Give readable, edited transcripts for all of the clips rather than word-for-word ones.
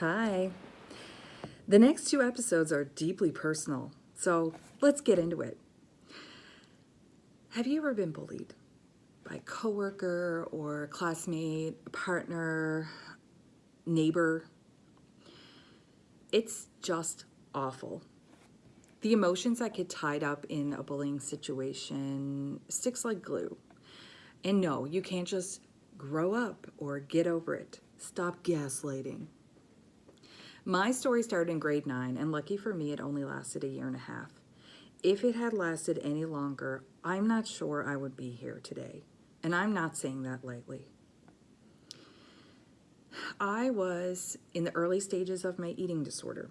Hi. The next two episodes are deeply personal, so let's get into it. Have you ever been bullied by a coworker or a classmate, a partner, neighbor? It's just awful. The emotions that get tied up in a bullying situation sticks like glue. And no, you can't just grow up or get over it. Stop gaslighting. My story started in grade 9, and lucky for me, it only lasted a year and a half. If it had lasted any longer, I'm not sure I would be here today. And I'm not saying that lightly. I was in the early stages of my eating disorder.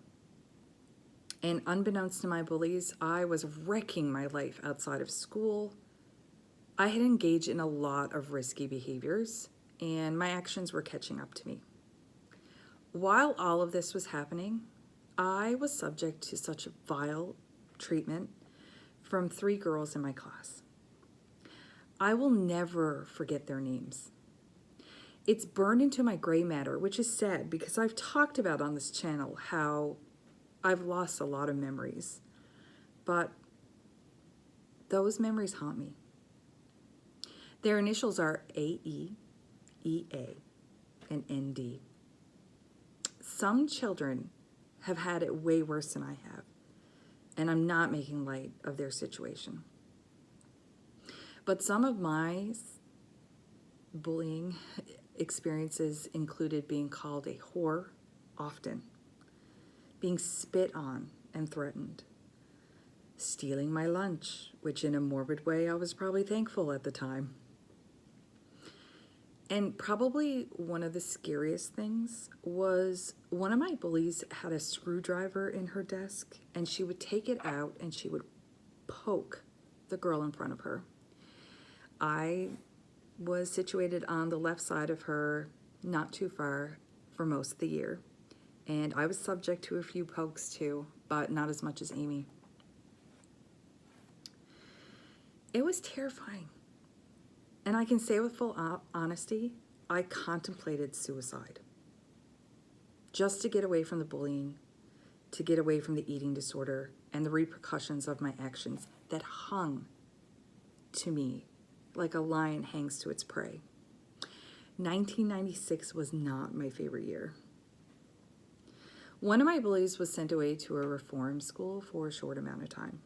And unbeknownst to my bullies, I was wrecking my life outside of school. I had engaged in a lot of risky behaviors, and my actions were catching up to me. While all of this was happening, I was subject to such vile treatment from 3 girls in my class. I will never forget their names. It's burned into my gray matter, which is sad because I've talked about on this channel how I've lost a lot of memories. But those memories haunt me. Their initials are AE, EA, and ND. Some children have had it way worse than I have, and I'm not making light of their situation. But some of my bullying experiences included being called a whore often, being spit on and threatened, stealing my lunch, which in a morbid way I was probably thankful at the time. And probably one of the scariest things was one of my bullies had a screwdriver in her desk, and she would take it out and she would poke the girl in front of her. I was situated on the left side of her, not too far, for most of the year. And I was subject to a few pokes too, but not as much as Amy. It was terrifying. And I can say with full honesty, I contemplated suicide. Just to get away from the bullying, to get away from the eating disorder, and the repercussions of my actions that hung to me like a lion hangs to its prey. 1996 was not my favorite year. One of my bullies was sent away to a reform school for a short amount of time.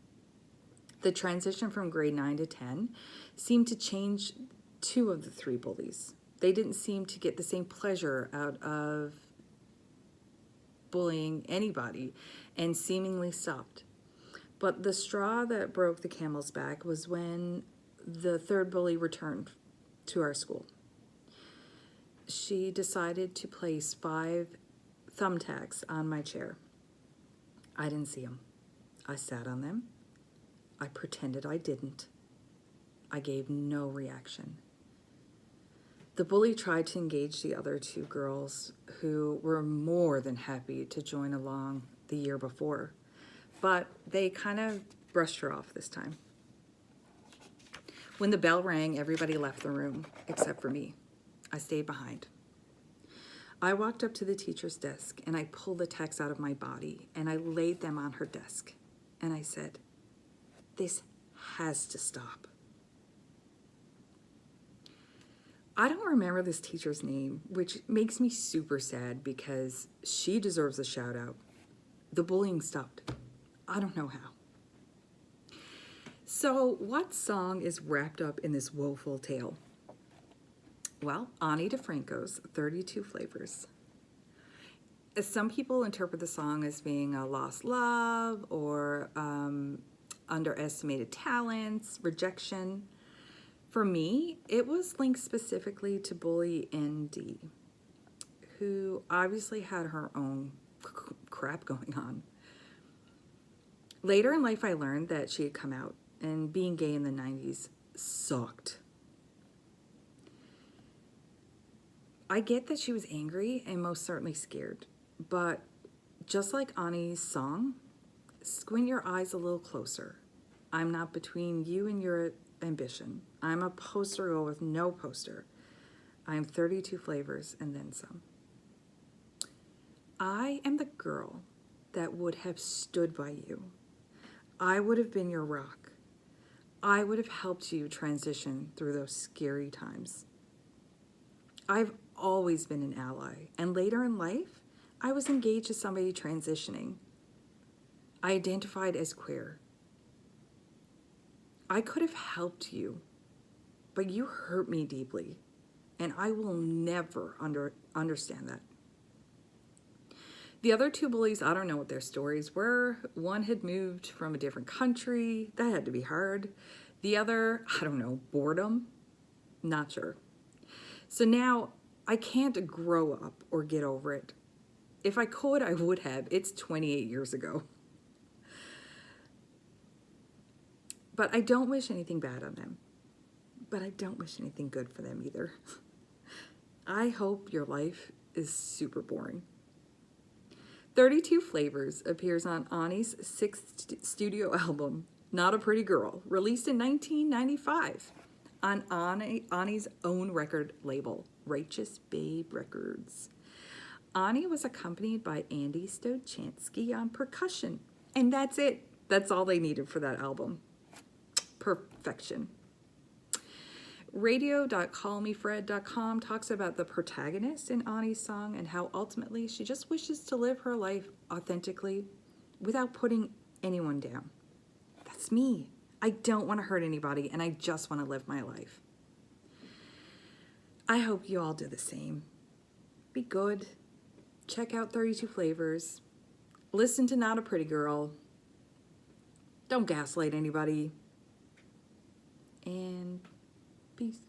The transition from grade 9 to 10 seemed to change 2 of the 3 bullies. They didn't seem to get the same pleasure out of bullying anybody and seemingly stopped. But the straw that broke the camel's back was when the 3rd bully returned to our school. She decided to place 5 thumbtacks on my chair. I didn't see them. I sat on them. I pretended I didn't. I gave no reaction. The bully tried to engage the other 2 girls who were more than happy to join along the year before, but they kind of brushed her off this time. When the bell rang, everybody left the room except for me. I stayed behind. I walked up to the teacher's desk and I pulled the tacks out of my body and I laid them on her desk and I said, "This has to stop." I don't remember this teacher's name, which makes me super sad because she deserves a shout out. The bullying stopped. I don't know how. So what song is wrapped up in this woeful tale? Well, Difranco's 32 Flavors. Some people interpret the song as being a lost love or underestimated talents, rejection. For me, it was linked specifically to bully ND, who obviously had her own crap going on. Later in life, I learned that she had come out, and being gay in the 90s sucked. I get that she was angry and most certainly scared, but just like Ani's song, squint your eyes a little closer. I'm not between you and your ambition. I'm a poster girl with no poster. I'm 32 flavors and then some. I am the girl that would have stood by you. I would have been your rock. I would have helped you transition through those scary times. I've always been an ally, and later in life, I was engaged to somebody transitioning. I identified as queer. I could have helped you, but you hurt me deeply, and I will never understand that. The other two bullies, I don't know what their stories were. One had moved from a different country. That had to be hard. The other, I don't know, boredom. Not sure. So now I can't grow up or get over it. If I could, I would have. It's 28 years ago. But I don't wish anything bad on them. But I don't wish anything good for them either. I hope your life is super boring. 32 Flavors appears on Ani's sixth studio album, Not a Pretty Girl, released in 1995 on Ani's own record label, Righteous Babe Records. Ani was accompanied by Andy Stochansky on percussion, and that's it. That's all they needed for that album. Perfection. Radio.callmefred.com talks about the protagonist in Ani's song and how ultimately she just wishes to live her life authentically without putting anyone down. That's me. I don't want to hurt anybody, and I just want to live my life. I hope you all do the same. Be good. Check out 32 Flavors. Listen to Not a Pretty Girl. Don't gaslight anybody. And peace.